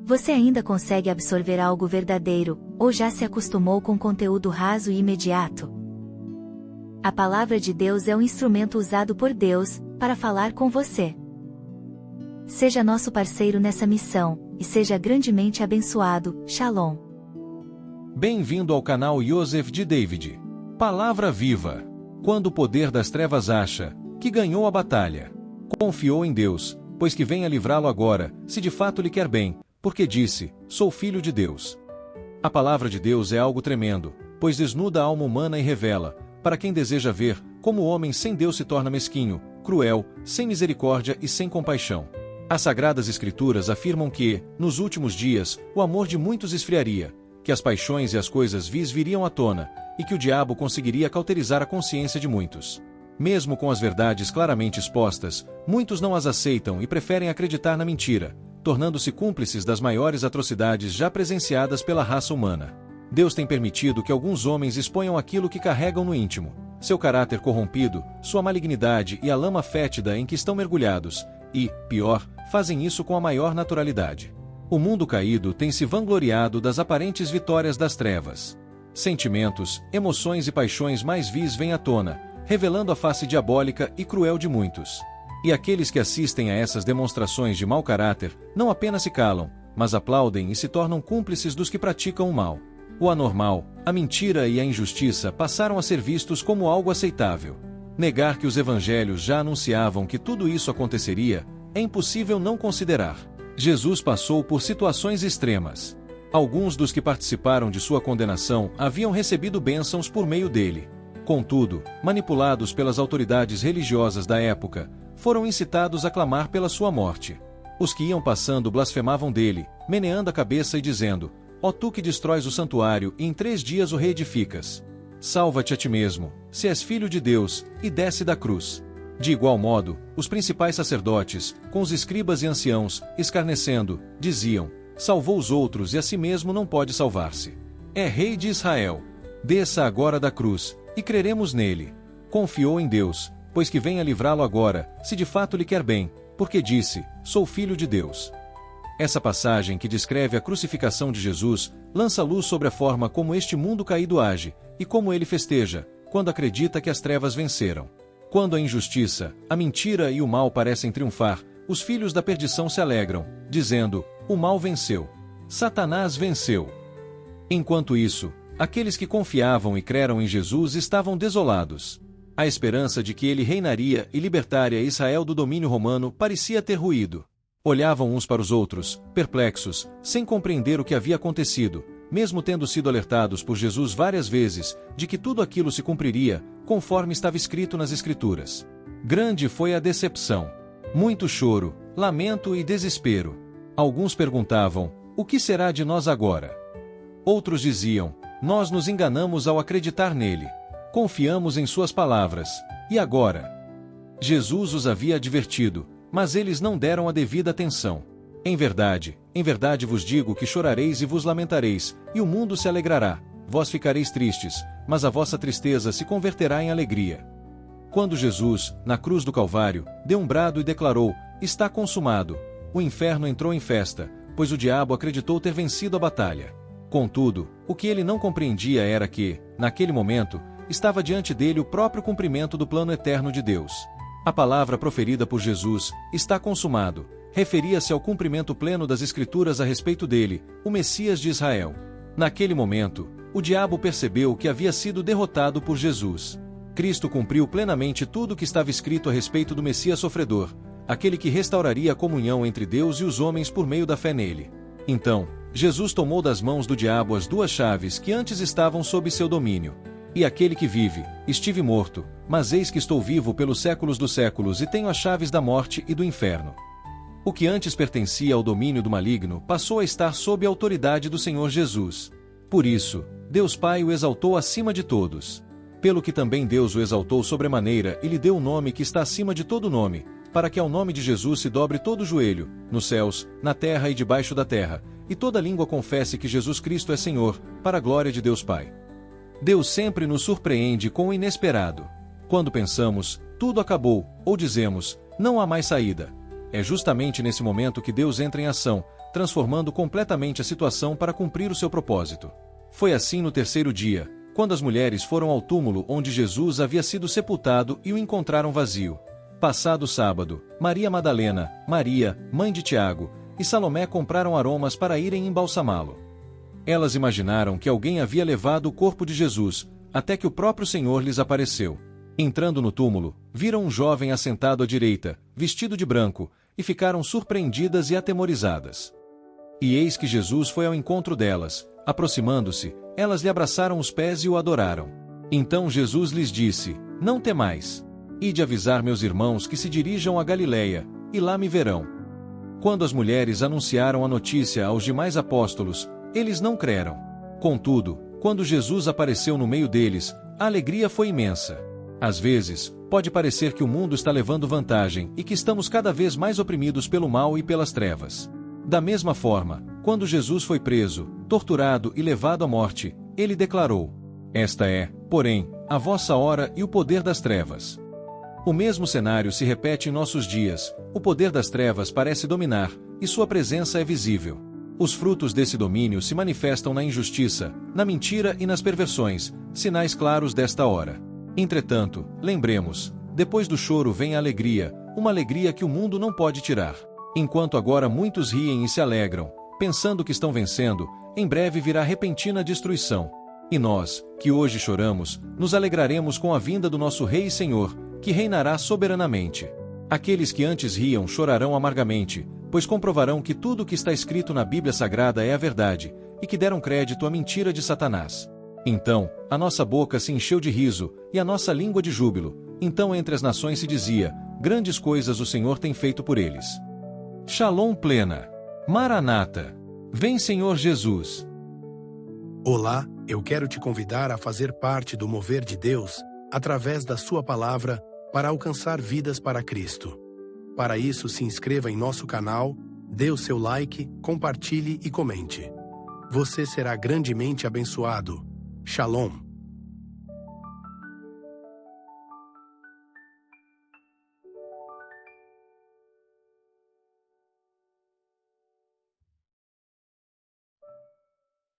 Você ainda consegue absorver algo verdadeiro, ou já se acostumou com conteúdo raso e imediato? A palavra de Deus é um instrumento usado por Deus para falar com você. Seja nosso parceiro nessa missão, e seja grandemente abençoado. Shalom. Bem-vindo ao canal Yosef de David. Palavra viva. Quando o poder das trevas acha que ganhou a batalha, confiou em Deus, pois que venha livrá-lo agora, se de fato lhe quer bem, porque disse, sou filho de Deus. A palavra de Deus é algo tremendo, pois desnuda a alma humana e revela, para quem deseja ver, como o homem sem Deus se torna mesquinho, cruel, sem misericórdia e sem compaixão. As Sagradas Escrituras afirmam que, nos últimos dias, o amor de muitos esfriaria, que as paixões e as coisas vis viriam à tona, e que o diabo conseguiria cauterizar a consciência de muitos. Mesmo com as verdades claramente expostas, muitos não as aceitam e preferem acreditar na mentira, tornando-se cúmplices das maiores atrocidades já presenciadas pela raça humana. Deus tem permitido que alguns homens exponham aquilo que carregam no íntimo, seu caráter corrompido, sua malignidade e a lama fétida em que estão mergulhados, e, pior, fazem isso com a maior naturalidade. O mundo caído tem se vangloriado das aparentes vitórias das trevas. Sentimentos, emoções e paixões mais vis vêm à tona, revelando a face diabólica e cruel de muitos. E aqueles que assistem a essas demonstrações de mau caráter, não apenas se calam, mas aplaudem e se tornam cúmplices dos que praticam o mal. O anormal, a mentira e a injustiça passaram a ser vistos como algo aceitável. Negar que os evangelhos já anunciavam que tudo isso aconteceria, é impossível não considerar. Jesus passou por situações extremas. Alguns dos que participaram de sua condenação haviam recebido bênçãos por meio dele. Contudo, manipulados pelas autoridades religiosas da época, foram incitados a clamar pela sua morte. Os que iam passando blasfemavam dele, meneando a cabeça e dizendo, ó tu que destróis o santuário e em 3 dias o reedificas. Salva-te a ti mesmo, se és filho de Deus, e desce da cruz. De igual modo, os principais sacerdotes, com os escribas e anciãos, escarnecendo, diziam, salvou os outros e a si mesmo não pode salvar-se. É rei de Israel. Desça agora da cruz, e creremos nele. Confiou em Deus, pois que venha livrá-lo agora, se de fato lhe quer bem, porque disse, sou filho de Deus. Essa passagem que descreve a crucificação de Jesus, lança luz sobre a forma como este mundo caído age, e como ele festeja, quando acredita que as trevas venceram. Quando a injustiça, a mentira e o mal parecem triunfar, os filhos da perdição se alegram, dizendo, o mal venceu. Satanás venceu. Enquanto isso, aqueles que confiavam e creram em Jesus estavam desolados. A esperança de que ele reinaria e libertaria Israel do domínio romano parecia ter ruído. Olhavam uns para os outros, perplexos, sem compreender o que havia acontecido, mesmo tendo sido alertados por Jesus várias vezes, de que tudo aquilo se cumpriria, conforme estava escrito nas Escrituras. Grande foi a decepção. Muito choro, lamento e desespero. Alguns perguntavam, o que será de nós agora? Outros diziam, nós nos enganamos ao acreditar nele. Confiamos em suas palavras. E agora? Jesus os havia advertido, mas eles não deram a devida atenção. Em verdade vos digo que chorareis e vos lamentareis, e o mundo se alegrará. Vós ficareis tristes, mas a vossa tristeza se converterá em alegria. Quando Jesus, na cruz do Calvário, deu um brado e declarou, está consumado, o inferno entrou em festa, pois o diabo acreditou ter vencido a batalha. Contudo, o que ele não compreendia era que, naquele momento, estava diante dele o próprio cumprimento do plano eterno de Deus. A palavra proferida por Jesus, está consumado, referia-se ao cumprimento pleno das Escrituras a respeito dele, o Messias de Israel. Naquele momento, o diabo percebeu que havia sido derrotado por Jesus. Cristo cumpriu plenamente tudo o que estava escrito a respeito do Messias sofredor, aquele que restauraria a comunhão entre Deus e os homens por meio da fé nele. Então, Jesus tomou das mãos do diabo as 2 chaves que antes estavam sob seu domínio. E aquele que vive, estive morto, mas eis que estou vivo pelos séculos dos séculos e tenho as chaves da morte e do inferno. O que antes pertencia ao domínio do maligno passou a estar sob a autoridade do Senhor Jesus. Por isso, Deus Pai o exaltou acima de todos. Pelo que também Deus o exaltou sobremaneira e lhe deu o nome que está acima de todo nome, para que ao nome de Jesus se dobre todo o joelho, nos céus, na terra e debaixo da terra, e toda língua confesse que Jesus Cristo é Senhor, para a glória de Deus Pai. Deus sempre nos surpreende com o inesperado. Quando pensamos, tudo acabou, ou dizemos, não há mais saída. É justamente nesse momento que Deus entra em ação, transformando completamente a situação para cumprir o seu propósito. Foi assim no terceiro dia, quando as mulheres foram ao túmulo onde Jesus havia sido sepultado e o encontraram vazio. Passado o sábado, Maria Madalena, Maria, mãe de Tiago, e Salomé compraram aromas para irem embalsamá-lo. Elas imaginaram que alguém havia levado o corpo de Jesus, até que o próprio Senhor lhes apareceu. Entrando no túmulo, viram um jovem assentado à direita, vestido de branco, e ficaram surpreendidas e atemorizadas. E eis que Jesus foi ao encontro delas. Aproximando-se, elas lhe abraçaram os pés e o adoraram. Então Jesus lhes disse: Não temais. Ide avisar meus irmãos que se dirijam a Galiléia, e lá me verão. Quando as mulheres anunciaram a notícia aos demais apóstolos, eles não creram. Contudo, quando Jesus apareceu no meio deles, a alegria foi imensa. Às vezes, pode parecer que o mundo está levando vantagem e que estamos cada vez mais oprimidos pelo mal e pelas trevas. Da mesma forma, quando Jesus foi preso, torturado e levado à morte, ele declarou: Esta é, porém, a vossa hora e o poder das trevas. O mesmo cenário se repete em nossos dias. O poder das trevas parece dominar, e sua presença é visível. Os frutos desse domínio se manifestam na injustiça, na mentira e nas perversões, sinais claros desta hora. Entretanto, lembremos, depois do choro vem a alegria, uma alegria que o mundo não pode tirar. Enquanto agora muitos riem e se alegram, pensando que estão vencendo, em breve virá repentina destruição. E nós, que hoje choramos, nos alegraremos com a vinda do nosso Rei e Senhor, que reinará soberanamente. Aqueles que antes riam chorarão amargamente, pois comprovarão que tudo o que está escrito na Bíblia Sagrada é a verdade, e que deram crédito à mentira de Satanás. Então, a nossa boca se encheu de riso, e a nossa língua de júbilo. Então entre as nações se dizia: Grandes coisas o Senhor tem feito por eles. Shalom plena. Maranata. Vem Senhor Jesus. Olá, eu quero te convidar a fazer parte do mover de Deus, através da sua palavra, para alcançar vidas para Cristo. Para isso, se inscreva em nosso canal, dê o seu like, compartilhe e comente. Você será grandemente abençoado. Shalom.